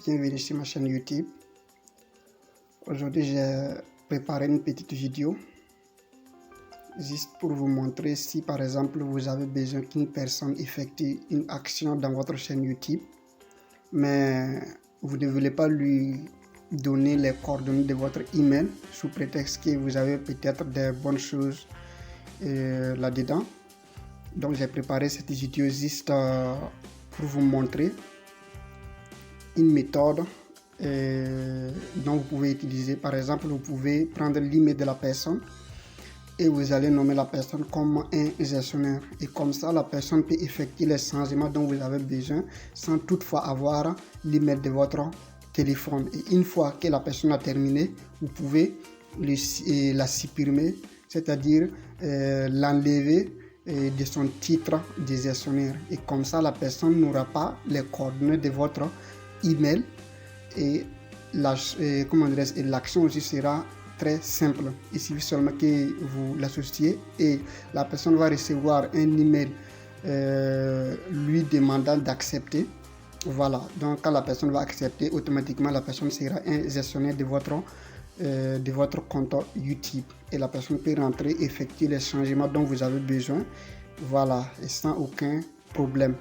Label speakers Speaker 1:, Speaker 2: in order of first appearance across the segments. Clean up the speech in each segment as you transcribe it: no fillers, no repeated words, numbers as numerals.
Speaker 1: Bienvenue sur ma chaîne YouTube. Aujourd'hui, j'ai préparé une petite vidéo juste pour vous montrer si par exemple vous avez besoin qu'une personne effectue une action dans votre chaîne YouTube, mais vous ne voulez pas lui donner les coordonnées de votre email sous prétexte que vous avez peut-être des bonnes choses là-dedans. Donc j'ai préparé cette vidéo juste pour vous montrer une méthode dont vous pouvez utiliser. Par exemple, vous pouvez prendre l'email de la personne et vous allez nommer la personne comme un gestionnaire, et comme ça la personne peut effectuer les changements dont vous avez besoin sans toutefois avoir l'email de votre téléphone. Et une fois que la personne a terminé, vous pouvez la supprimer, c'est-à-dire l'enlever de son titre de gestionnaire, et comme ça la personne n'aura pas les coordonnées de votre email et l'action aussi sera très simple. Il suffit seulement que vous l'associez et la personne va recevoir un email lui demandant d'accepter. Voilà, donc quand la personne va accepter, automatiquement la personne sera un gestionnaire de votre compte YouTube et la personne peut rentrer et effectuer les changements dont vous avez besoin. Voilà, et sans aucun problème.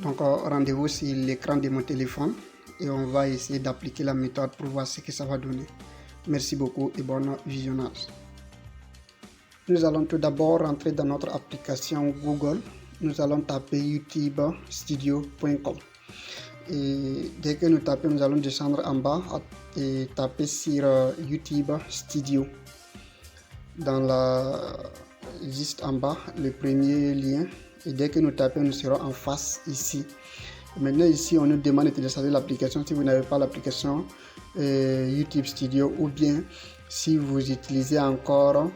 Speaker 1: Donc rendez-vous sur l'écran de mon téléphone et on va essayer d'appliquer la méthode pour voir ce que ça va donner. Merci beaucoup et bon visionnage. Nous allons tout d'abord rentrer dans notre application Google. Nous allons taper youtubestudio.com. Et dès que nous tapons, nous allons descendre en bas et taper sur YouTube Studio. Juste en bas, le premier lien. Et dès que nous tapons, nous serons en face ici. Maintenant ici, on nous demande de télécharger l'application si vous n'avez pas l'application YouTube Studio, ou bien si vous utilisez encore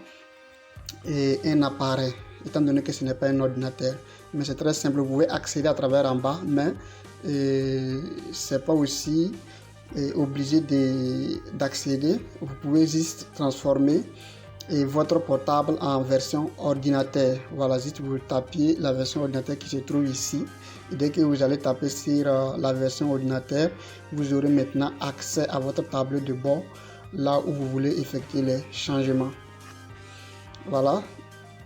Speaker 1: un appareil, étant donné que ce n'est pas un ordinateur. Mais c'est très simple, vous pouvez accéder à travers en bas, mais c'est pas aussi obligé d'accéder. Vous pouvez juste transformer votre portable en version ordinateur. Voilà, juste vous tapez la version ordinateur qui se trouve ici. Et dès que vous allez taper sur la version ordinateur, vous aurez maintenant accès à votre tableau de bord, là où vous voulez effectuer les changements. Voilà,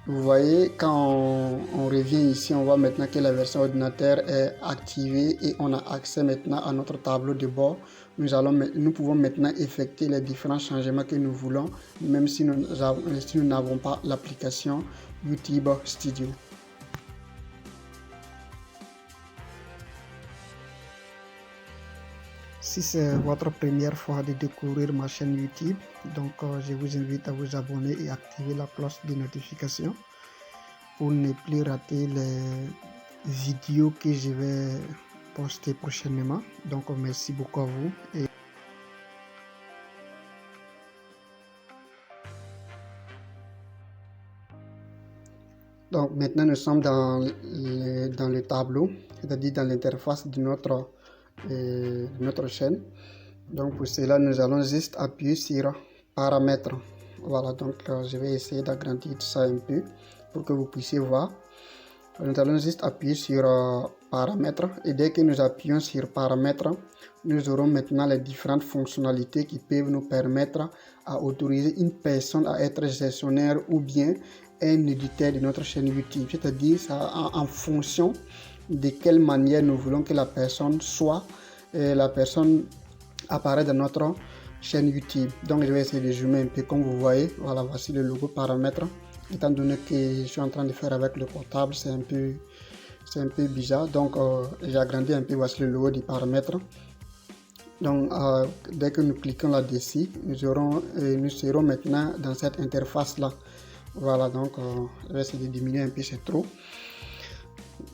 Speaker 1: vous voyez, quand on revient ici, on voit maintenant que la version ordinateur est activée et on a accès maintenant à notre tableau de bord. Nous pouvons maintenant effectuer les différents changements que nous voulons, même si nous n'avons pas l'application YouTube Studio. Si c'est votre première fois de découvrir ma chaîne YouTube, donc je vous invite à vous abonner et activer la cloche de notification pour ne plus rater les vidéos que je vais poster prochainement. Donc merci beaucoup à vous. Donc maintenant nous sommes dans le tableau, c'est-à-dire dans l'interface de notre chaîne. Donc pour cela nous allons juste appuyer sur paramètres. Voilà, donc je vais essayer d'agrandir ça un peu pour que vous puissiez voir. Nous allons juste appuyer sur paramètres, et dès que nous appuyons sur paramètres, nous aurons maintenant les différentes fonctionnalités qui peuvent nous permettre à autoriser une personne à être gestionnaire ou bien un éditeur de notre chaîne YouTube, c'est-à-dire ça en fonction de quelle manière nous voulons que la personne soit, la personne apparaît dans notre chaîne YouTube. Donc je vais essayer de zoomer un peu comme vous voyez. Voilà, voici le logo paramètres. Étant donné que je suis en train de faire avec le portable, c'est un peu bizarre. Donc j'ai agrandi un peu, voici le logo du paramètre. Donc dès que nous cliquons là-dessus, nous serons maintenant dans cette interface là. Voilà, donc je vais essayer de diminuer un peu, c'est trop.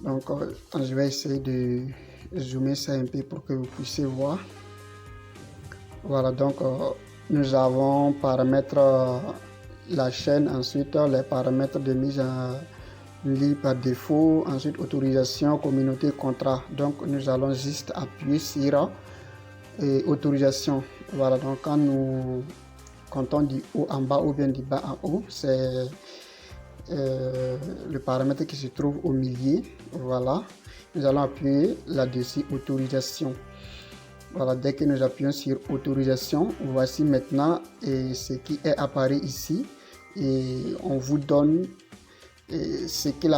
Speaker 1: Donc je vais essayer de zoomer ça un peu pour que vous puissiez voir. Voilà, donc nous avons paramètres la chaîne, ensuite les paramètres de mise en ligne par défaut, ensuite autorisation, communauté, contrat. Donc nous allons juste appuyer sur autorisation. Voilà, donc quand on dit haut en bas ou bien du bas en haut, c'est le paramètre qui se trouve au milieu. Voilà, nous allons appuyer là-dessus autorisation. Voilà, dès que nous appuyons sur autorisation, voici maintenant ce qui est apparu ici. Et on vous donne ce que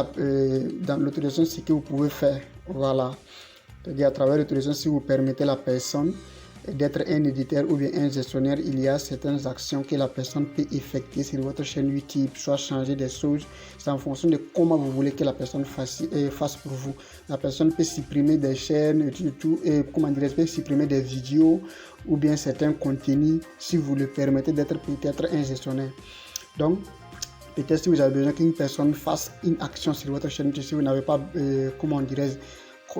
Speaker 1: dans l'autorisation, ce que vous pouvez faire. Voilà. C'est-à-dire à travers l'autorisation, si vous permettez à la personne d'être un éditeur ou bien un gestionnaire, il y a certaines actions que la personne peut effectuer sur votre chaîne YouTube, soit changer des choses, c'est en fonction de comment vous voulez que la personne fasse pour vous. La personne peut supprimer des chaînes, peut supprimer des vidéos ou bien certains contenus si vous le permettez d'être peut-être un gestionnaire. Donc, peut-être si vous avez besoin qu'une personne fasse une action sur votre chaîne, si vous n'avez pas,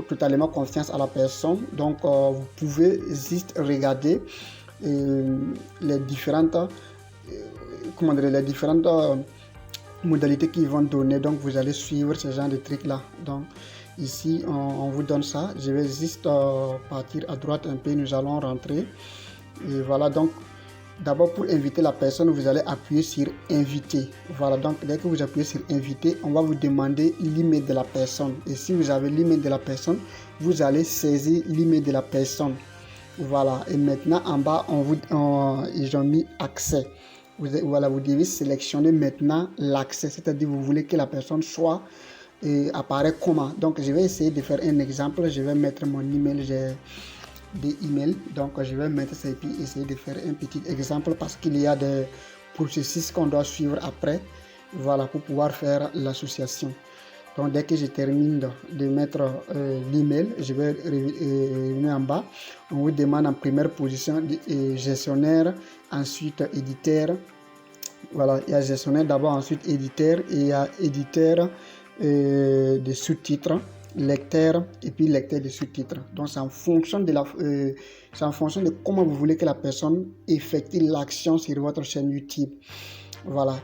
Speaker 1: totalement confiance à la personne, donc vous pouvez juste regarder les différentes modalités qu'ils vont donner, donc vous allez suivre ce genre de trucs là. Donc ici on vous donne ça, je vais juste partir à droite un peu, nous allons rentrer et voilà. Donc d'abord, pour inviter la personne, vous allez appuyer sur inviter. Voilà, donc dès que vous appuyez sur inviter, on va vous demander l'email de la personne. Et si vous avez l'email de la personne, vous allez saisir l'email de la personne. Voilà, et maintenant en bas, ils ont mis accès. Voilà, vous devez sélectionner maintenant l'accès, c'est-à-dire vous voulez que la personne soit apparaît comment. Donc je vais essayer de faire un exemple. Je vais mettre mon email. Des emails, donc je vais mettre ça et puis essayer de faire un petit exemple parce qu'il y a des processus qu'on doit suivre après, voilà, pour pouvoir faire l'association. Donc dès que je termine de mettre l'email, je vais revenir en bas. On vous demande en première position gestionnaire, ensuite éditeur. Voilà, il y a gestionnaire d'abord, ensuite éditeur, et il y a éditeur de sous-titres, lecteur et puis lecteur de sous-titres. Donc c'est en fonction de comment vous voulez que la personne effectue l'action sur votre chaîne YouTube. Voilà.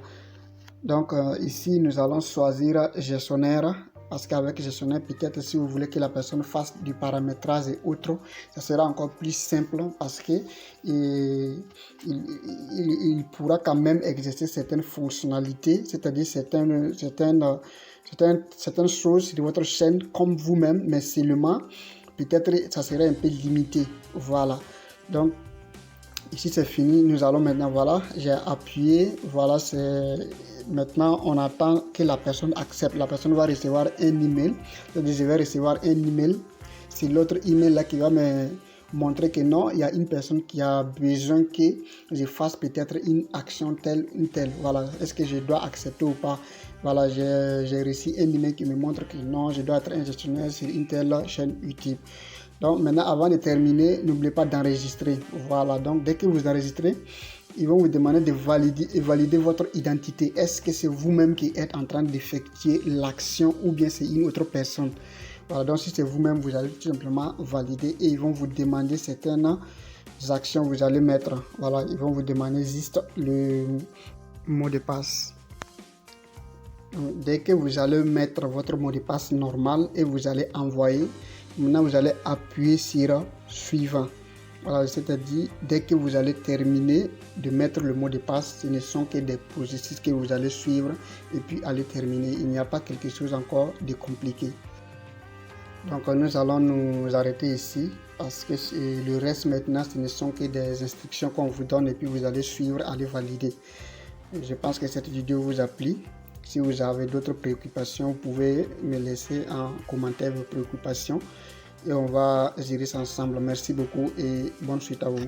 Speaker 1: Donc ici nous allons choisir gestionnaire parce qu'avec gestionnaire, peut-être si vous voulez que la personne fasse du paramétrage et autres, ça sera encore plus simple parce que il pourra quand même exercer certaines fonctionnalités, c'est-à-dire certaines choses sur votre chaîne comme vous-même, mais seulement peut-être ça serait un peu limité. Voilà, donc ici c'est fini. Nous allons maintenant, voilà, j'ai appuyé, voilà, c'est maintenant on attend que la personne accepte. La personne va recevoir un email, c'est-à-dire je vais recevoir un email, c'est l'autre email là qui va me montrer que non, il y a une personne qui a besoin que je fasse peut-être une action telle ou telle. Voilà, est-ce que je dois accepter ou pas? Voilà, j'ai reçu un email qui me montre que non, je dois être un gestionnaire sur une telle chaîne YouTube. Donc maintenant, avant de terminer, n'oubliez pas d'enregistrer. Voilà, donc dès que vous enregistrez, ils vont vous demander de valider votre identité. Est-ce que c'est vous-même qui êtes en train d'effectuer l'action ou bien c'est une autre personne? Voilà, donc si c'est vous-même, vous allez tout simplement valider et ils vont vous demander certaines actions que vous allez mettre. Voilà, ils vont vous demander juste le mot de passe. Donc, dès que vous allez mettre votre mot de passe normal et vous allez envoyer, maintenant vous allez appuyer sur suivant. Voilà, c'est-à-dire dès que vous allez terminer de mettre le mot de passe, ce ne sont que des processus que vous allez suivre et puis aller terminer. Il n'y a pas quelque chose encore de compliqué. Donc nous allons nous arrêter ici parce que le reste maintenant ce ne sont que des instructions qu'on vous donne et puis vous allez suivre, aller valider. Je pense que cette vidéo vous a plu. Si vous avez d'autres préoccupations, vous pouvez me laisser en commentaire vos préoccupations et on va gérer ça ensemble. Merci beaucoup et bonne suite à vous.